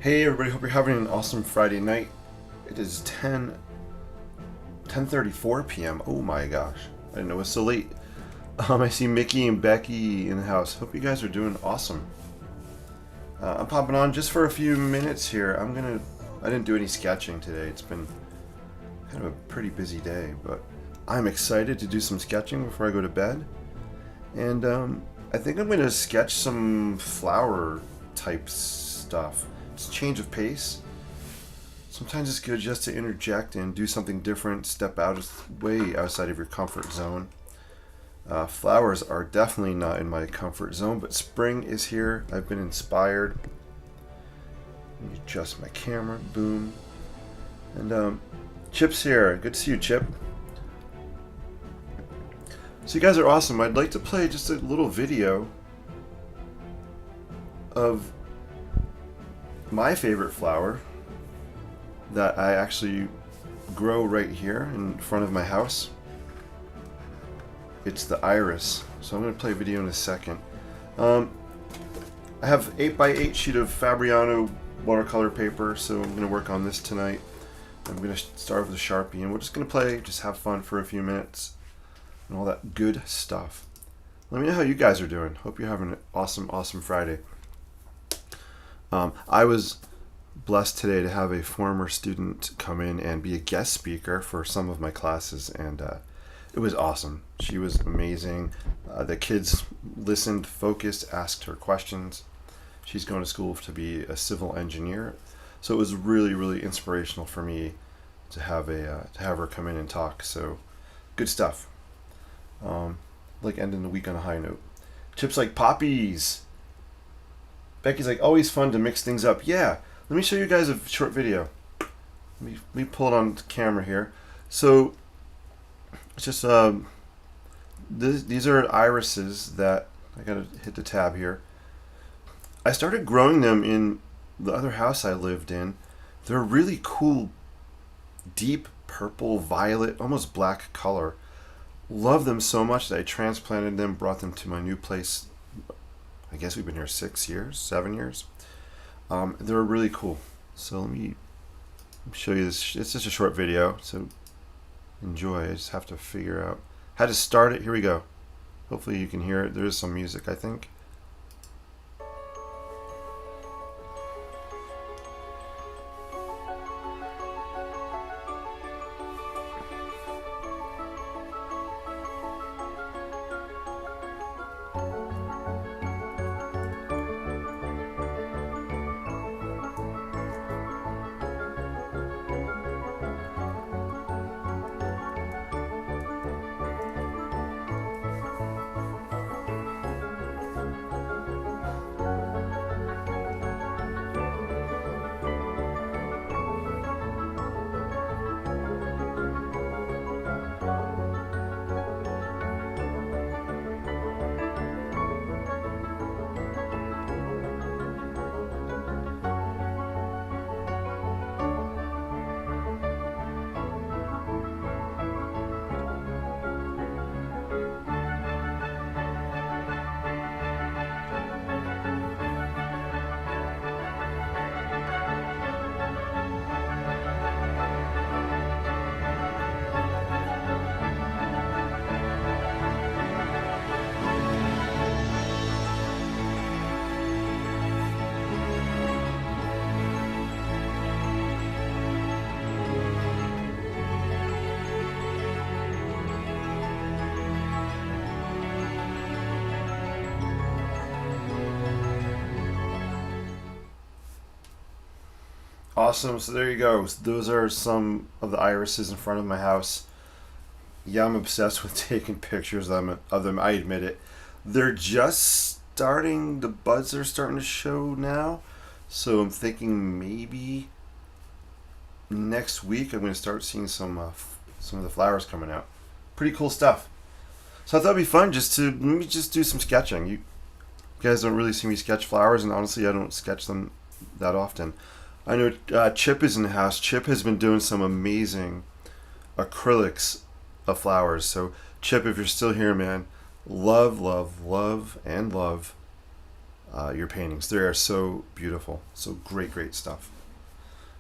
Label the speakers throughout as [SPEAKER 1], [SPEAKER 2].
[SPEAKER 1] Hey everybody, hope you're having an awesome Friday night. It is 10:34 p.m. Oh my gosh, I didn't know it was so late. I see Mickey and Becky in the house. Hope you guys are doing awesome. I'm popping on just for a few minutes here. I didn't do any sketching today. It's been kind of a pretty busy day, but I'm excited to do some sketching before I go to bed. And I think I'm going to sketch some flower type stuff. It's a change of pace. Sometimes it's good just to interject and do something different, step out way outside of your comfort zone. Flowers are definitely not in my comfort zone, but spring is here. I've been inspired. Let me adjust my camera. Boom. And Chip's here. Good to see you, Chip. So you guys are awesome. I'd like to play just a little video of my favorite flower that I actually grow right here in front of my house. It's the iris. So I'm going to play a video in a second. I have 8x8 sheet of Fabriano watercolor paper, so I'm going to work on this tonight. I'm going to start with a Sharpie, and we're just going to play, just have fun for a few minutes, and all that good stuff. Let me know how you guys are doing. Hope you're having an awesome Friday. I was blessed today to have a former student come in and be a guest speaker for some of my classes, and it was awesome. She was amazing. The kids listened, focused, asked her questions. She's going to school to be a civil engineer, so it was really inspirational for me to have her come in and talk. So good stuff. Like ending the week on a high note. Chip's like poppies. Becky's like, always fun to mix things up. Yeah, let me show you guys a short video. Let me pull it on camera here. So it's just these are irises that I gotta hit the tab here. I started growing them in the other house I lived in. They're a really cool, deep purple, violet, almost black color. Love them so much that I transplanted them, brought them to my new place. I guess we've been here 6 years, 7 years. They're really cool. So let me show you this. It's just a short video, so enjoy. I just have to figure out how to start it. Here we go. Hopefully you can hear it. There is some music, I think. Awesome. So there you go. Those are some of the irises in front of my house. Yeah, I'm obsessed with taking pictures of them. I admit it. They're just starting. The buds are starting to show now. So I'm thinking maybe next week I'm going to start seeing some of the flowers coming out. Pretty cool stuff. So I thought it'd be fun let me just do some sketching. You guys don't really see me sketch flowers, and honestly, I don't sketch them that often. I know Chip is in the house. Chip has been doing some amazing acrylics of flowers. So Chip, if you're still here, man, love your paintings. They are so beautiful. So great stuff.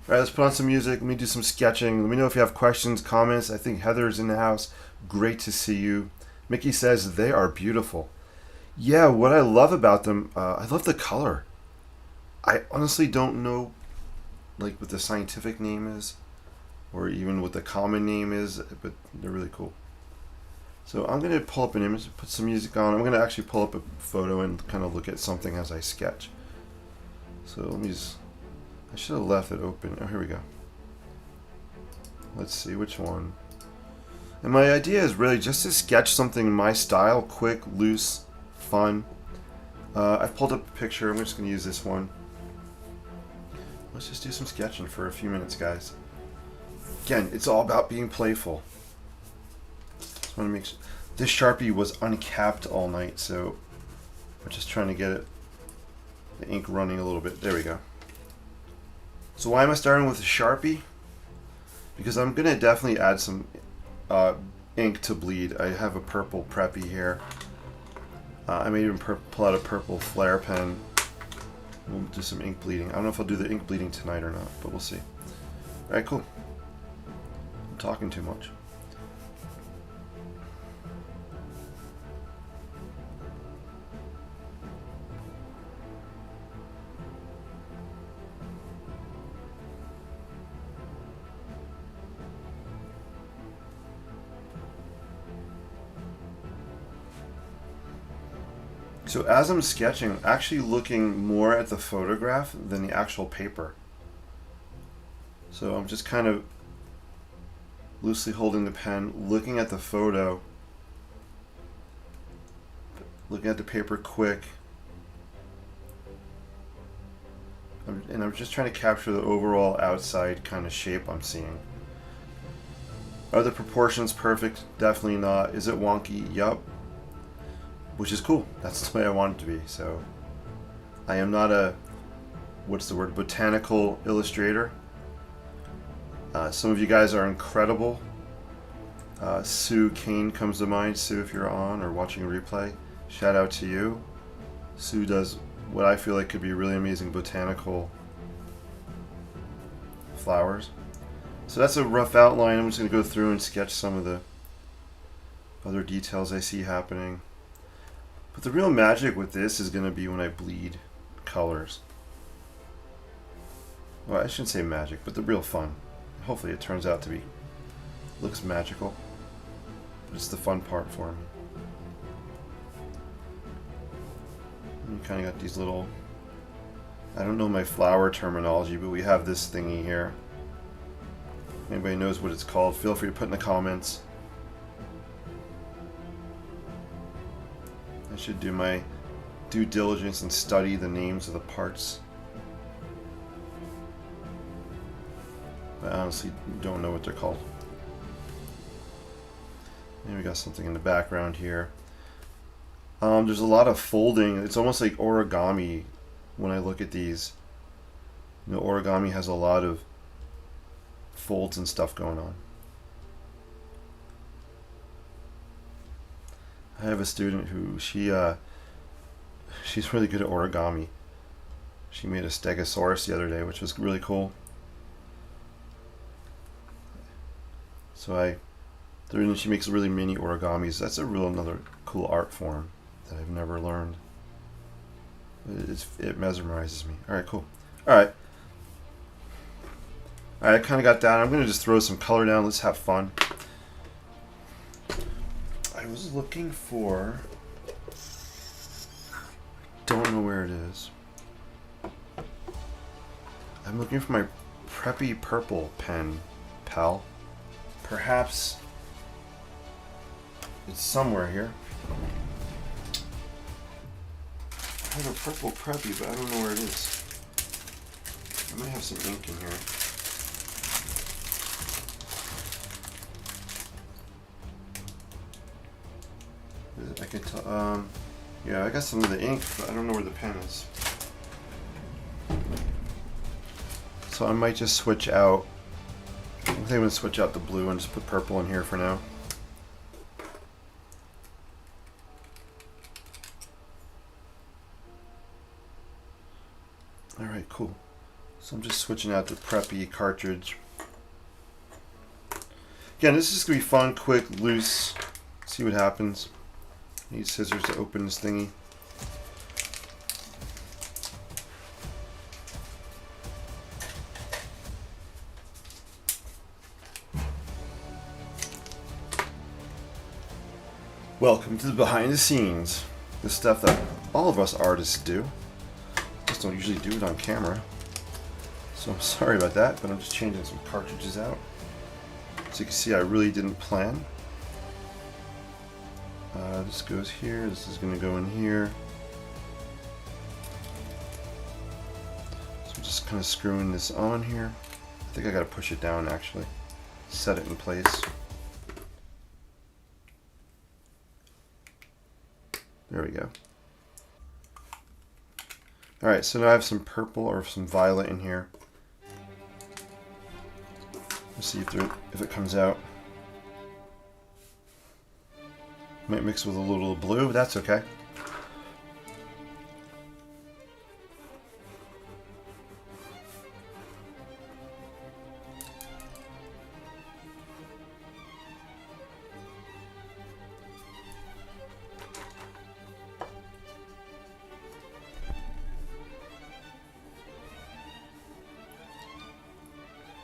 [SPEAKER 1] All right, let's put on some music. Let me do some sketching. Let me know if you have questions, comments. I think Heather's in the house. Great to see you. Mickey says they are beautiful. Yeah, what I love about them, I love the color. I honestly don't know like what the scientific name is or even what the common name is, but they're really cool. So I'm going to pull up an image, put some music on. I'm going to actually pull up a photo and kind of look at something as I sketch. So let me just, I should have left it open. Oh, here we go. Let's see which one. And my idea is really just to sketch something in my style, quick, loose, fun. I've pulled up a picture. I'm just going to use this one. Let's just do some sketching for a few minutes, guys. Again, it's all about being playful. Just want to make sure. This Sharpie was uncapped all night, so I'm just trying to get it, the ink running a little bit. There we go. So why am I starting with a Sharpie? Because I'm going to definitely add some ink to bleed. I have a purple Preppy here. I may even pull out a purple flare pen. We'll do some ink bleeding. I don't know if I'll do the ink bleeding tonight or not, but we'll see. Alright, cool. I'm talking too much. So as I'm sketching, I'm actually looking more at the photograph than the actual paper. So I'm just kind of loosely holding the pen, looking at the photo, looking at the paper quick. And I'm just trying to capture the overall outside kind of shape I'm seeing. Are the proportions perfect? Definitely not. Is it wonky? Yup. Which is cool. That's the way I want it to be. So I am not a, what's the word, botanical illustrator. Some of you guys are incredible. Sue Kane comes to mind. Sue, if you're on or watching a replay, shout out to you. Sue does what I feel like could be really amazing botanical flowers. So that's a rough outline. I'm just going to go through and sketch some of the other details I see happening. But the real magic with this is going to be when I bleed colors. Well, I shouldn't say magic, but the real fun. Hopefully it turns out to be, looks magical. But it's the fun part for me. And you kind of got these little, I don't know my flower terminology, but we have this thingy here. Anybody knows what it's called, feel free to put in the comments. I should do my due diligence and study the names of the parts. I honestly don't know what they're called. And we got something in the background here. There's a lot of folding. It's almost like origami when I look at these. You know, origami has a lot of folds and stuff going on. I have a student who she's really good at origami. She made a stegosaurus the other day, which was really cool. So she makes really mini origamis. That's a real another cool art form that I've never learned. It mesmerizes me. All right, cool. All right, I kind of got that. I'm gonna just throw some color down. Let's have fun. I was looking for, don't know where it is. I'm looking for my Preppy purple pen, pal. Perhaps it's somewhere here. I have a purple Preppy, but I don't know where it is. I might have some ink in here. I can tell, yeah, I got some of the ink, but I don't know where the pen is. So I might just switch out. I think I'm going to switch out the blue and just put purple in here for now. Alright, cool. So I'm just switching out the preppy cartridge. Again, this is going to be fun, quick, loose. See what happens. Need scissors to open this thingy. Welcome to the behind the scenes. The stuff that all of us artists do. Just don't usually do it on camera. So I'm sorry about that, but I'm just changing some cartridges out. So you can see I really didn't plan. This goes here, this is going to go in here. So I'm just kind of screwing this on here. I think I got to push it down actually. Set it in place. There we go. Alright, so now I have some purple or some violet in here. Let's see if it comes out. Might mix with a little blue, but that's okay.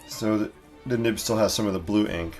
[SPEAKER 1] So the nib still has some of the blue ink.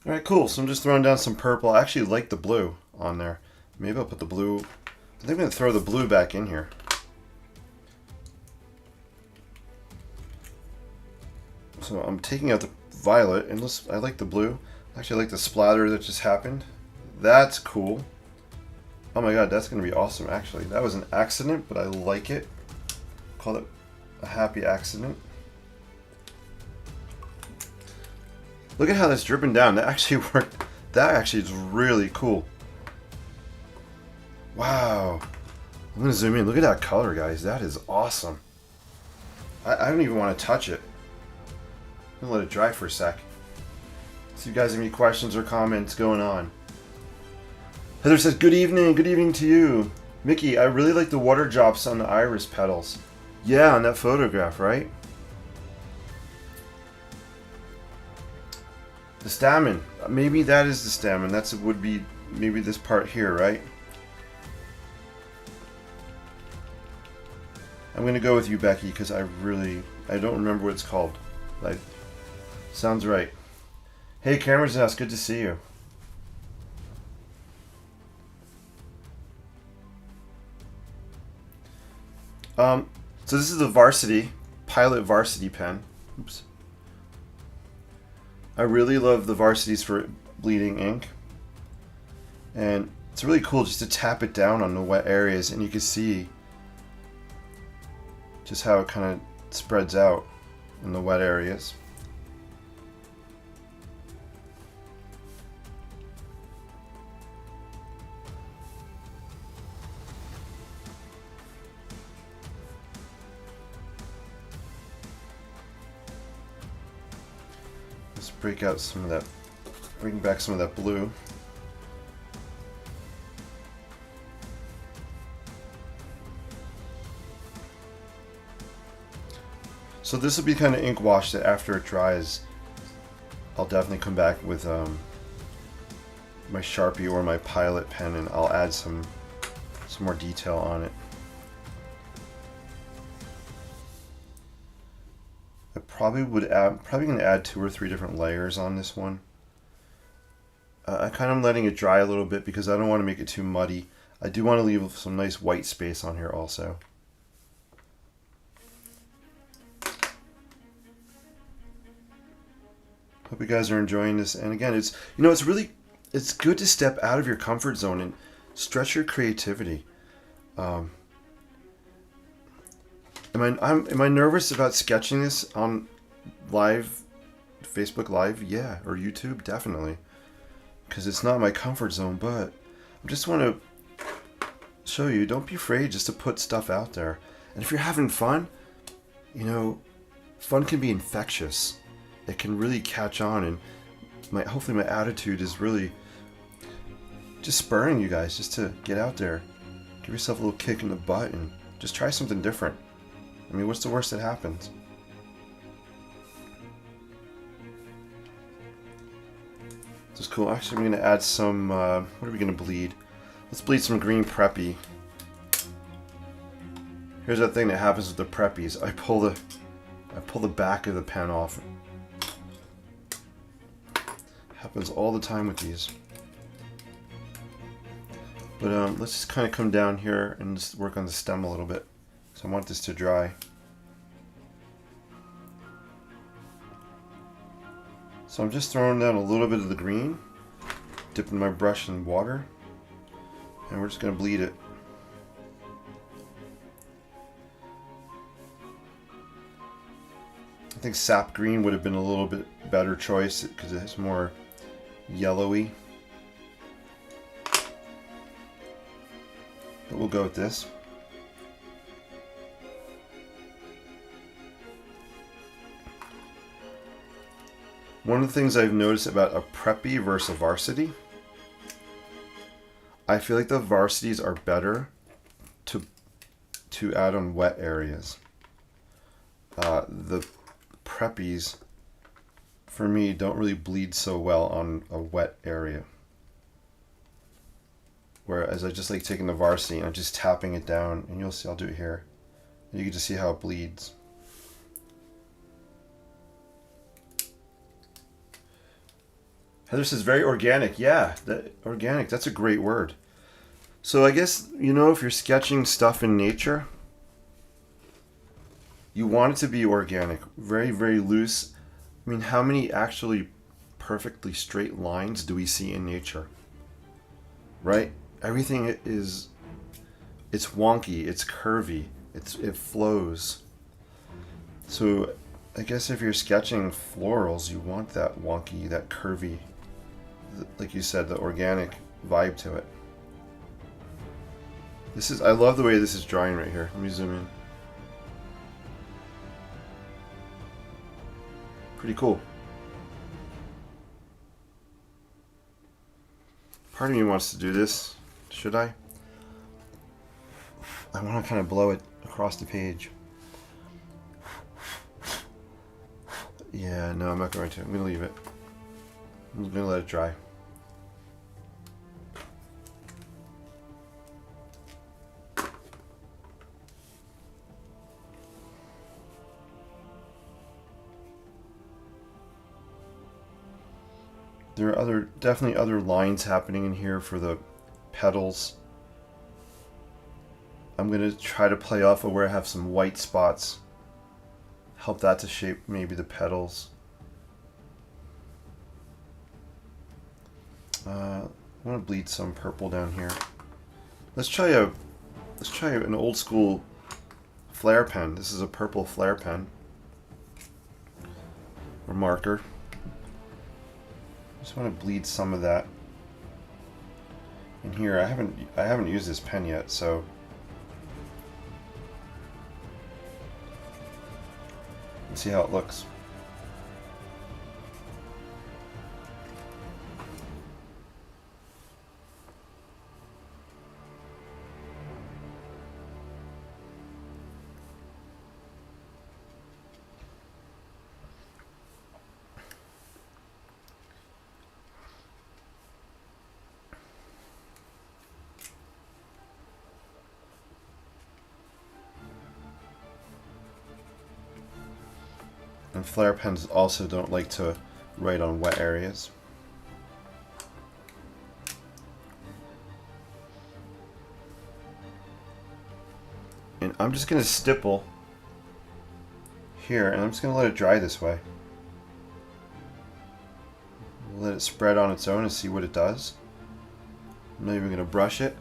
[SPEAKER 1] Alright, cool. So I'm just throwing down some purple. I actually like the blue on there. Maybe I'll put the blue... I think I'm going to throw the blue back in here. So I'm taking out the violet, and I like the blue. Actually, I like the splatter that just happened. That's cool. Oh my god, that's going to be awesome, actually. That was an accident, but I like it. Call it a happy accident. Look at how that's dripping down. That actually worked. That actually is really cool. Wow. I'm going to zoom in. Look at that color, guys. That is awesome. I don't even want to touch it. I'm going to let it dry for a sec. See if you guys have any questions or comments going on. Heather says, good evening. Good evening to you. Mickey, I really like the water drops on the iris petals. Yeah, on that photograph, right? The stamen. Maybe that is the stamen. That would be maybe this part here, right? I'm going to go with you, Becky, because I don't remember what it's called. Like, sounds right. Hey, Cameron's House, good to see you. So this is the Varsity, Pilot Varsity pen. Oops. I really love the Varsities for bleeding ink. And it's really cool just to tap it down on the wet areas, and you can see just how it kind of spreads out in the wet areas. Let's break out some of that, bring back some of that blue. So this will be kind of ink wash that after it dries, I'll definitely come back with my Sharpie or my Pilot pen, and I'll add some more detail on it. I probably going to add 2 or 3 different layers on this one. I kind of letting it dry a little bit because I don't want to make it too muddy. I do want to leave some nice white space on here also. Hope you guys are enjoying this. And again, it's it's good to step out of your comfort zone and stretch your creativity. Am I nervous about sketching this on live, Facebook Live? Yeah, or YouTube, definitely, because it's not my comfort zone. But I just want to show you, don't be afraid just to put stuff out there. And if you're having fun, fun can be infectious. It can really catch on, and hopefully my attitude is really just spurring you guys just to get out there, give yourself a little kick in the butt, and just try something different. I mean, what's the worst that happens? This is cool. Actually, I'm going to add some, what are we going to bleed? Let's bleed some green Preppy. Here's that thing that happens with the Preppies. I pull the back of the pen off. Happens all the time with these. But let's just kind of come down here and just work on the stem a little bit. So I want this to dry. So I'm just throwing down a little bit of the green, dipping my brush in water, and we're just going to bleed it. I think sap green would have been a little bit better choice because it's more yellowy. But we'll go with this. One of the things I've noticed about a Preppy versus a Varsity, I feel like the Varsities are better to add on wet areas. The Preppies, for me, don't really bleed so well on a wet area. Whereas I just like taking the Varsity and I'm just tapping it down, and you'll see, I'll do it here. You can just see how it bleeds. Heather says very organic. Yeah, organic, that's a great word. So I guess, if you're sketching stuff in nature, you want it to be organic, very, very loose. I mean, how many actually perfectly straight lines do we see in nature? Right? Everything it's wonky, it's curvy, it flows. So I guess if you're sketching florals, you want that wonky, that curvy, like you said, the organic vibe to it. I love the way this is drying right here. Let me zoom in. Pretty cool. Part of me wants to do this. Should I? I want to kind of blow it across the page. Yeah, no, I'm not going to. I'm going to leave it. I'm going to let it dry. There are definitely other lines happening in here for the petals. I'm going to try to play off of where I have some white spots. Help that to shape maybe the petals. I want to bleed some purple down here. Let's try an old school flare pen. This is a purple flare pen or marker. Just want to bleed some of that in here. I haven't used this pen yet, so let's see how it looks. And flare pens also don't like to write on wet areas. And I'm just going to stipple here, and I'm just going to let it dry this way. Let it spread on its own and see what it does. I'm not even going to brush it.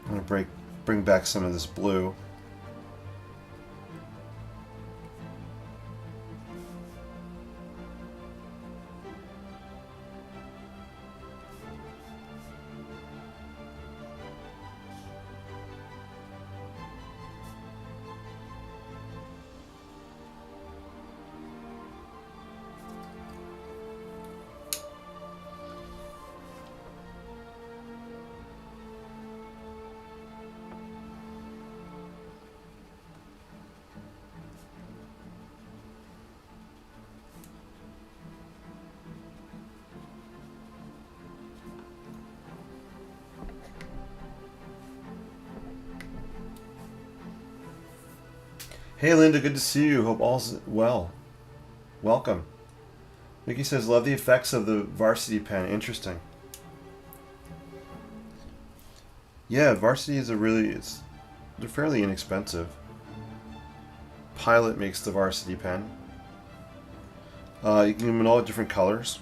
[SPEAKER 1] I'm going to bring back some of this blue. Hey Linda, good to see you. Hope all's well. Welcome. Mickey says, love the effects of the Varsity pen. Interesting. Yeah, Varsity is they're fairly inexpensive. Pilot makes the Varsity pen. You can get them in all different colors.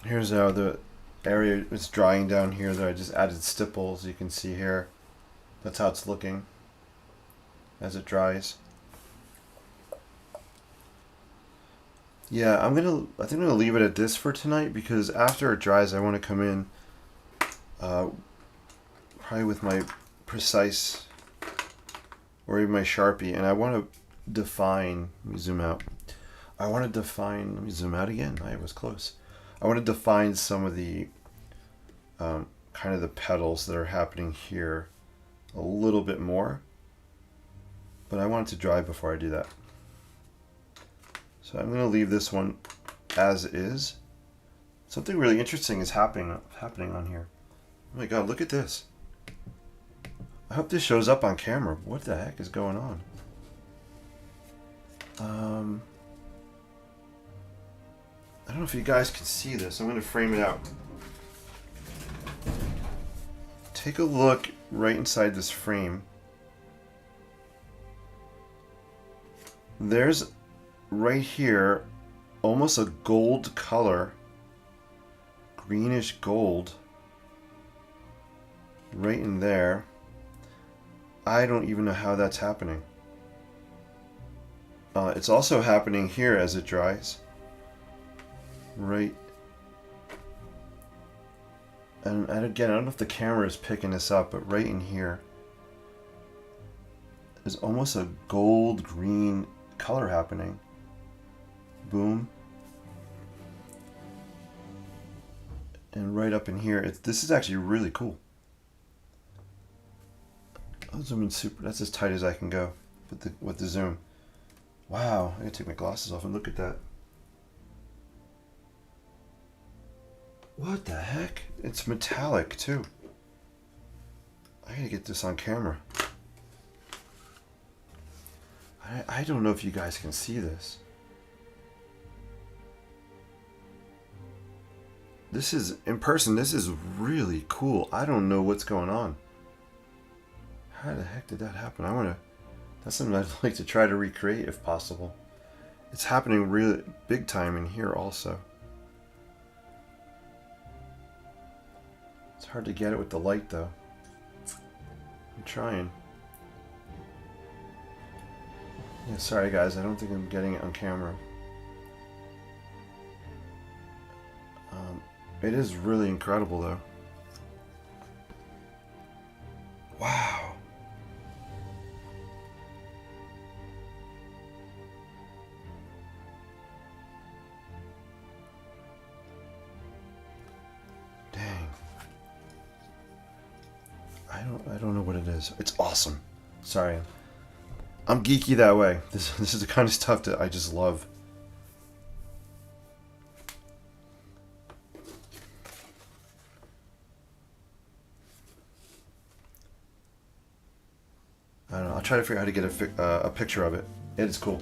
[SPEAKER 1] Here's how the area is drying down here that I just added stipples. You can see here. That's how it's looking as it dries. Yeah, I think I'm gonna leave it at this for tonight because after it dries, I want to come in probably with my precise or even my Sharpie, and I want to define. Let me zoom out. Let me zoom out again. I was close. I want to define some of the kind of the petals that are happening here a little bit more, but I want it to dry before I do that. So I'm going to leave this one as is. Something really interesting is happening on here. Oh my god, look at this. I hope this shows up on camera. What the heck is going on? I don't know if you guys can see this. I'm going to frame it out. Take a look right inside this frame. There's right here almost a gold color, greenish gold, right in there. I don't even know how that's happening. It's also happening here as it dries. Right. And again, I don't know if the camera is picking this up, but right in here is almost a gold green color happening. Boom. And right up in here, this is actually really cool. I'll zoom in super. That's as tight as I can go with the zoom. Wow, I gotta take my glasses off and look at that. What the heck? It's metallic too. I gotta get this on camera. I don't know if you guys can see this. This is, in person, this is really cool. I don't know what's going on. How the heck did that happen? That's something I'd like to try to recreate if possible. It's happening really big time in here also. It's hard to get it with the light though. I'm trying. Yeah, sorry guys, I don't think I'm getting it on camera. It is really incredible though. Wow. Dang. I don't know what it is. It's awesome. Sorry. I'm geeky that way. This is the kind of stuff that I just love. I don't know. I'll try to figure out how to get a picture of it. It's cool.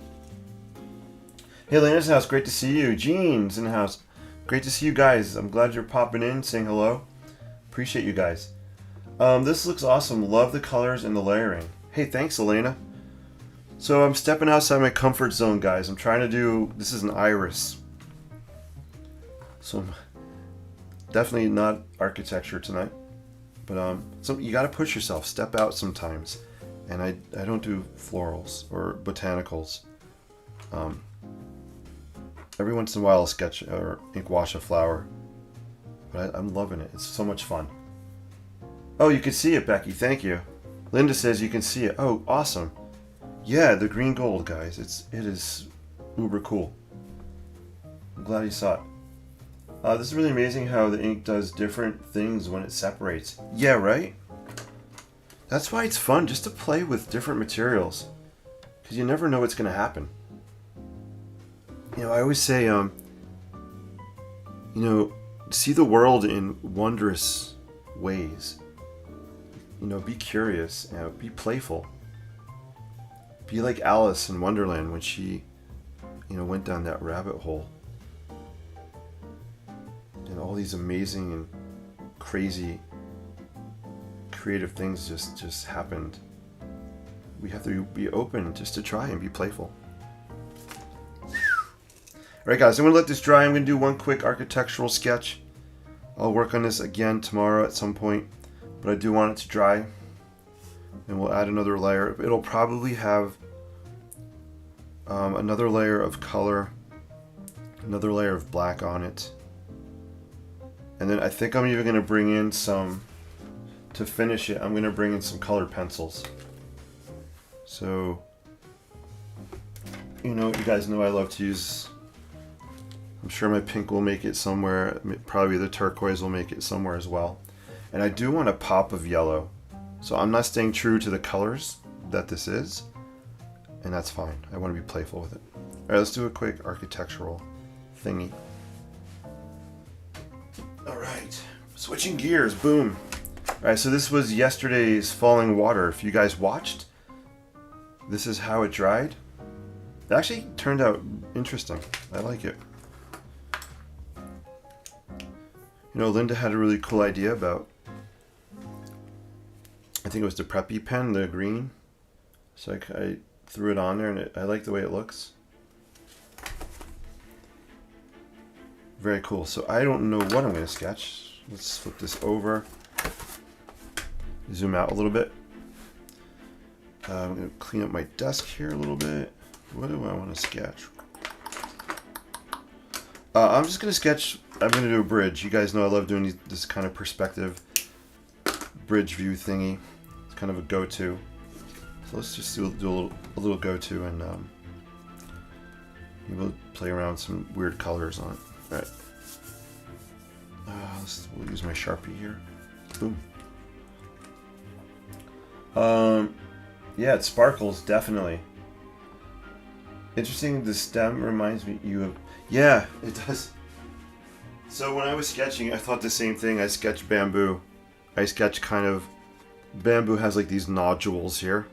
[SPEAKER 1] Hey, Lena's house. Great to see you. Jean's in the house. Great to see you guys. I'm glad you're popping in, saying hello. Appreciate you guys. This looks awesome. Love the colors and the layering. Hey, thanks, Elena. So I'm stepping outside my comfort zone, guys. I'm trying to do, this is an iris. So I'm definitely not architecture tonight. But so you got to push yourself. Step out sometimes. And I don't do florals or botanicals. Every once in a while I'll sketch or ink wash a flower. But I'm loving it. It's so much fun. Oh, you can see it, Becky. Thank you. Linda says you can see it. Oh, awesome. Yeah, the green gold, guys. It is uber cool. I'm glad you saw it. This is really amazing how the ink does different things when it separates. Yeah, right? That's why it's fun just to play with different materials. Because you never know what's going to happen. You know, I always say, see the world in wondrous ways. You know, be curious, be playful. Be like Alice in Wonderland when she, went down that rabbit hole. And all these amazing and crazy creative things just happened. We have to be open just to try and be playful. Alright guys, I'm going to let this dry. I'm going to do one quick architectural sketch. I'll work on this again tomorrow at some point. But I do want it to dry. And we'll add another layer. It'll probably have another layer of color, another layer of black on it. And then I think I'm even going to bring in some, to finish it, I'm going to bring in some colored pencils. So, you guys know I love to use, I'm sure my pink will make it somewhere, probably the turquoise will make it somewhere as well. And I do want a pop of yellow. So I'm not staying true to the colors that this is. And that's fine. I want to be playful with it. Alright, let's do a quick architectural thingy. Alright, switching gears, boom. Alright, so this was yesterday's falling water. If you guys watched, this is how it dried. It actually turned out interesting. I like it. You know, Linda had a really cool idea about, I think it was the Preppy pen, the green. So I threw it on there, and I like the way it looks. Very cool. So I don't know what I'm going to sketch. Let's flip this over. Zoom out a little bit. I'm going to clean up my desk here a little bit. What do I want to sketch? I'm just going to sketch, I'm going to do a bridge. You guys know I love doing this kind of perspective bridge view thingy. It's kind of a go-to. So let's just do a little go-to, and we'll play around with some weird colors on it. All right. We'll use my Sharpie here. Boom. Yeah, it sparkles, definitely. Interesting, the stem reminds me of... Yeah, it does. So when I was sketching, I thought the same thing. I sketched bamboo. I sketched kind of... Bamboo has like these nodules here.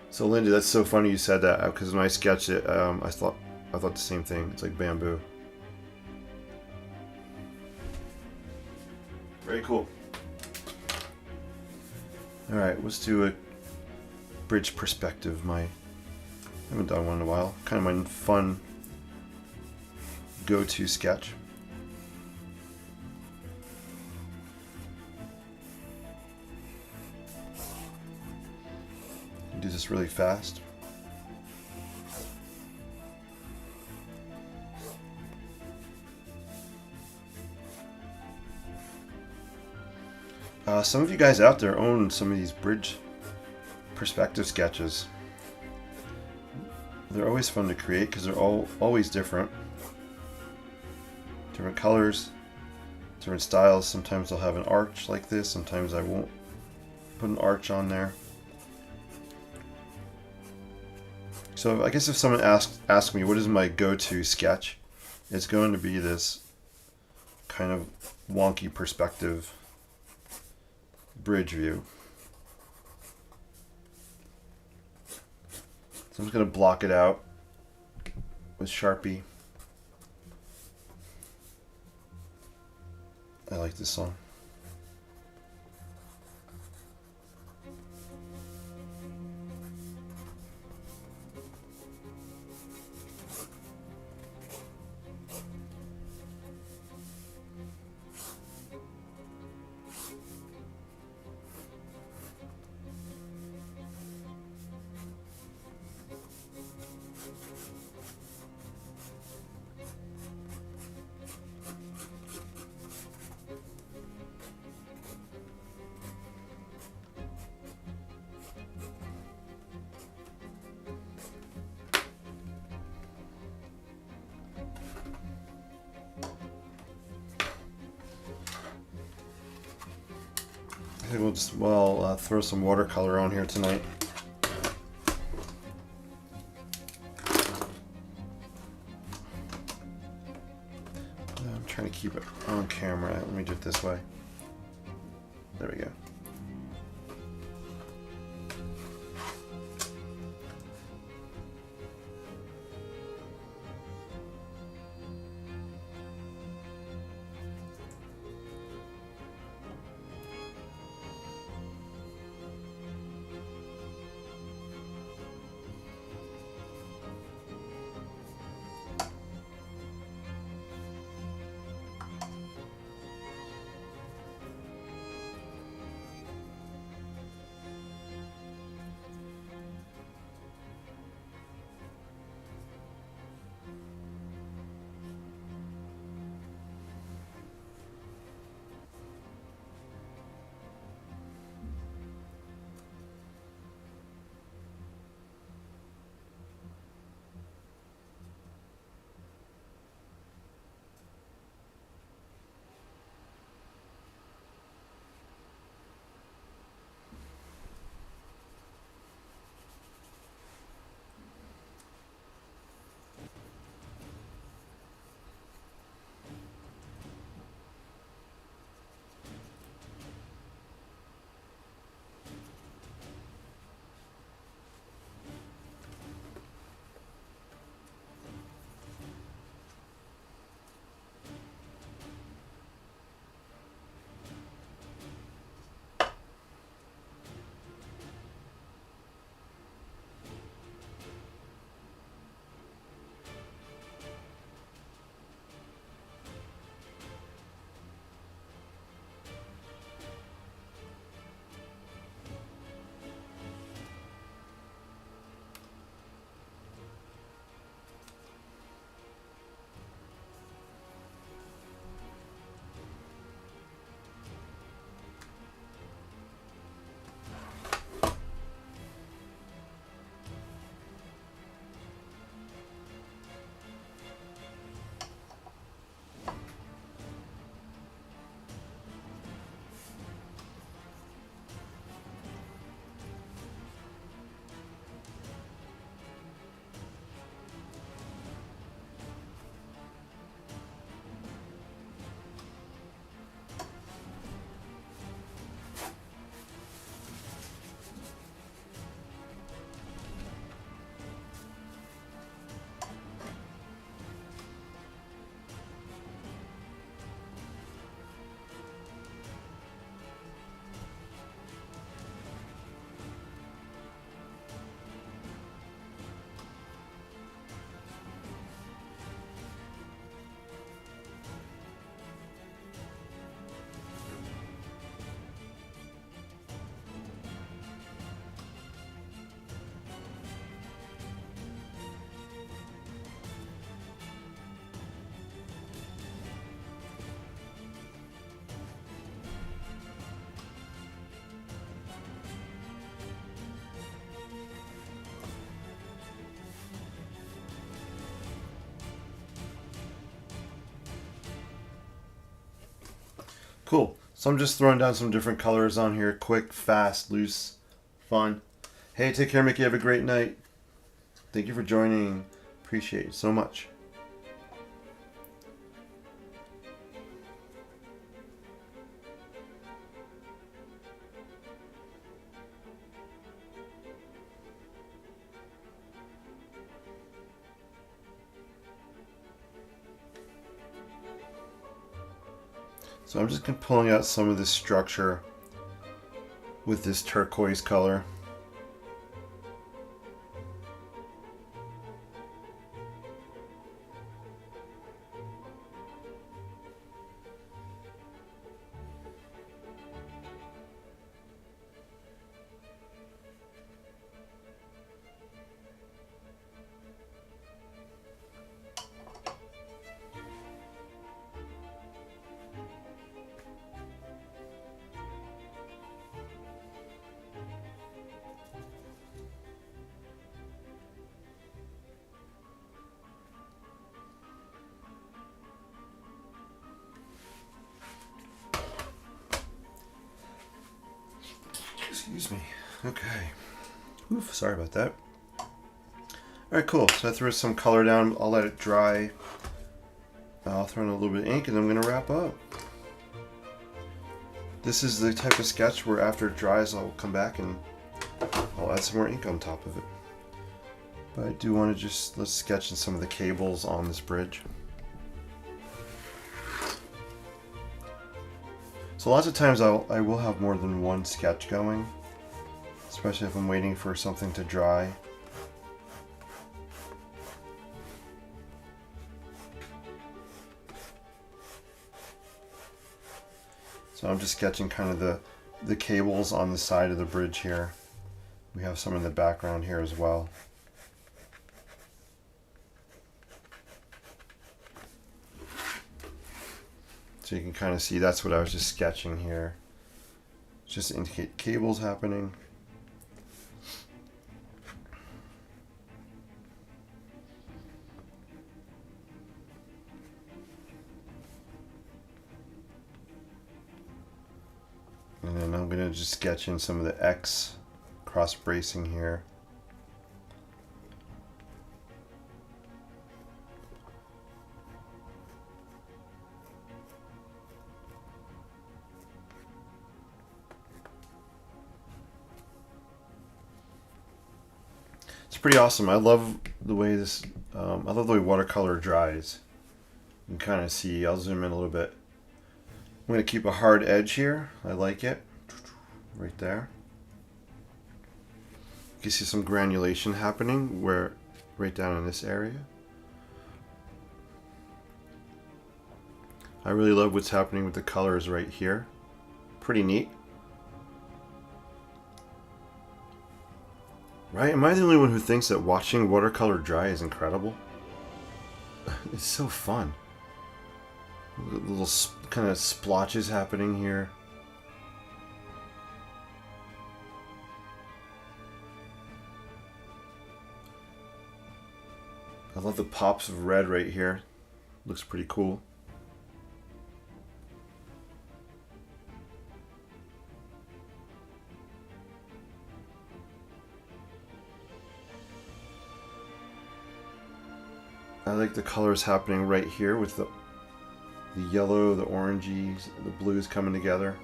[SPEAKER 1] So Linda, that's so funny you said that, because when I sketched it, I thought the same thing. It's like bamboo. Very cool. All right, let's do a bridge perspective. I haven't done one in a while. Kind of my fun go-to sketch. Do this really fast. Some of you guys out there own some of these bridge perspective sketches. They're always fun to create because they're always different. Different colors, different styles. Sometimes I'll have an arch like this. Sometimes I won't put an arch on there. So I guess if someone asks me what is my go-to sketch, it's going to be this kind of wonky perspective bridge view. So I'm just going to block it out with Sharpie. I like this song. I think we'll just, throw some watercolor on here tonight. I'm trying to keep it on camera. Let me do it this way. There we go. Cool. So I'm just throwing down some different colors on here. Quick, fast, loose, fun. Hey, take care, Mickey. Have a great night. Thank you for joining. Appreciate it so much. So I'm just pulling out some of this structure with this turquoise color. Excuse me. Okay. Oof, sorry about that. Alright, cool. So I threw some color down. I'll let it dry. I'll throw in a little bit of ink and I'm going to wrap up. This is the type of sketch where after it dries I'll come back and I'll add some more ink on top of it. But I do want to let's sketch in some of the cables on this bridge. So lots of times I will have more than one sketch going, especially if I'm waiting for something to dry. So I'm just sketching kind of the cables on the side of the bridge here. We have some in the background here as well. So you can kind of see that's what I was just sketching here. Just to indicate cables happening. And then I'm going to just sketch in some of the X cross bracing here. It's pretty awesome. I love the way this, I love the way watercolor dries. You can kind of see, I'll zoom in a little bit. I'm going to keep a hard edge here. I like it. Right there. You can see some granulation happening right down in this area. I really love what's happening with the colors right here. Pretty neat. Right? Am I the only one who thinks that watching watercolor dry is incredible? It's so fun. Little kind of splotches happening here. I love the pops of red right here. Looks pretty cool. I like the colors happening right here with the yellow, the orangey, the blues coming together.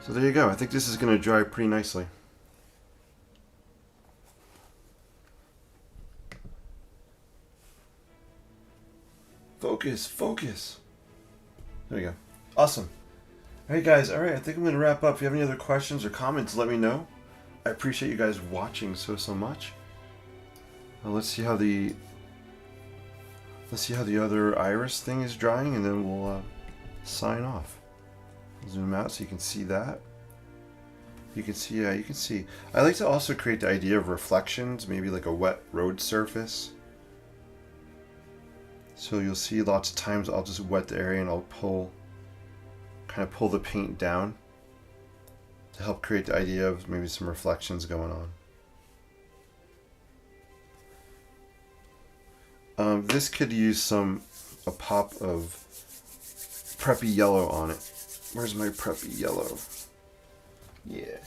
[SPEAKER 1] So there you go. I think this is going to dry pretty nicely. Focus, focus. There you go. Awesome. Alright guys, alright, I think I'm going to wrap up. If you have any other questions or comments, let me know. I appreciate you guys watching so much. Let's see how the other iris thing is drying, and then we'll sign off. Zoom out so you can see that. You can see, you can see. I like to also create the idea of reflections, maybe like a wet road surface. So you'll see lots of times I'll just wet the area and I'll kind of pull the paint down to help create the idea of maybe some reflections going on. This could use a pop of preppy yellow on it. Where's my preppy yellow? Yeah.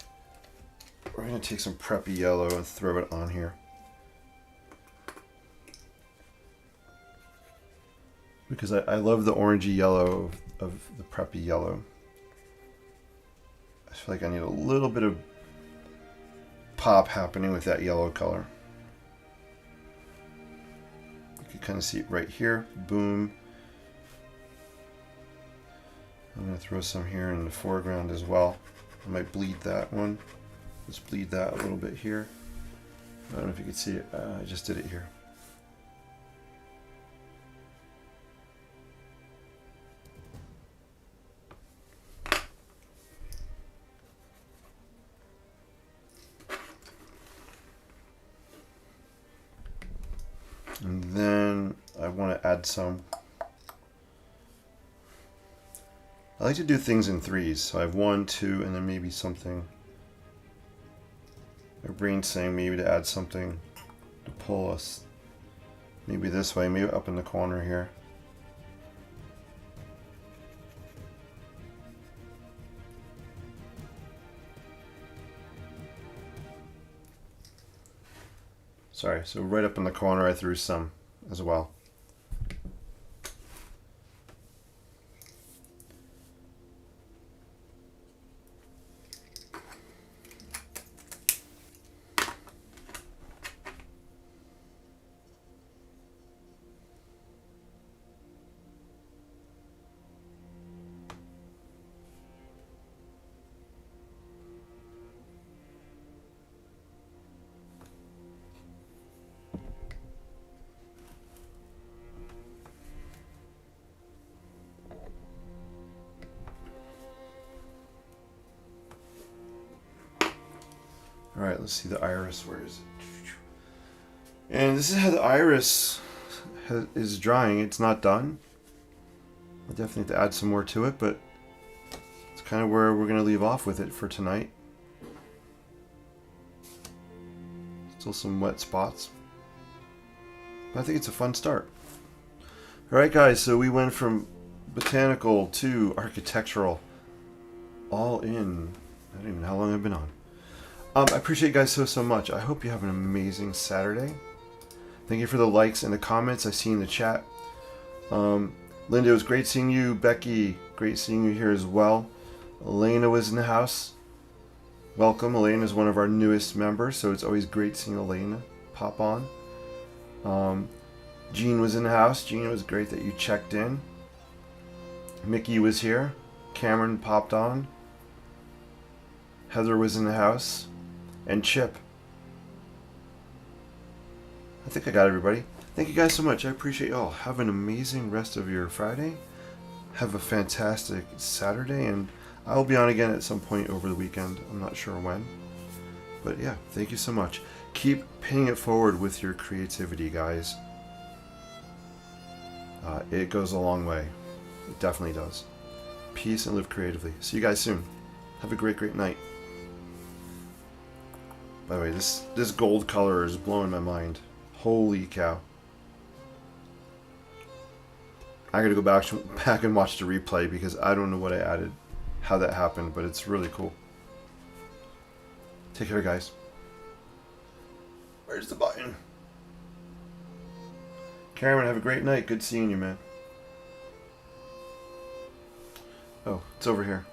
[SPEAKER 1] We're going to take some preppy yellow and throw it on here. Because I love the orangey yellow of the preppy yellow. I feel like I need a little bit of pop happening with that yellow color. You can kind of see it right here. Boom. I'm going to throw some here in the foreground as well. I might bleed that one. Let's bleed that a little bit here. I don't know if you can see it. I just did it here. And then I want to add some. I like to do things in threes. So I have 1, 2, and then maybe something. My brain's saying maybe to add something to pull us maybe this way, maybe up in the corner here. Sorry, so right up in the corner I threw some as well. All right, let's see the iris. Where is it? And this is how the iris is drying. It's not done. I definitely have to add some more to it, but it's kind of where we're going to leave off with it for tonight. Still some wet spots. But I think it's a fun start. All right, guys, so we went from botanical to architectural. All in. I don't even know how long I've been on. I appreciate you guys so much. I hope you have an amazing Saturday. Thank you for the likes and the comments I see in the chat. Linda, it was great seeing you. Becky, great seeing you here as well. Elena was in the house. Welcome. Elena is one of our newest members, so it's always great seeing Elena pop on. Jean was in the house. Jean, it was great that you checked in. Mickey was here. Cameron popped on. Heather was in the house. And Chip. I think I got everybody. Thank you guys so much. I appreciate y'all. Have an amazing rest of your Friday. Have a fantastic Saturday. And I'll be on again at some point over the weekend. I'm not sure when. But yeah, thank you so much. Keep paying it forward with your creativity, guys. It goes a long way. It definitely does. Peace and live creatively. See you guys soon. Have a great, great night. By the way, this gold color is blowing my mind. Holy cow. I gotta go back and watch the replay because I don't know what I added, how that happened, but it's really cool. Take care, guys. Where's the button? Cameron, have a great night. Good seeing you, man. Oh, it's over here.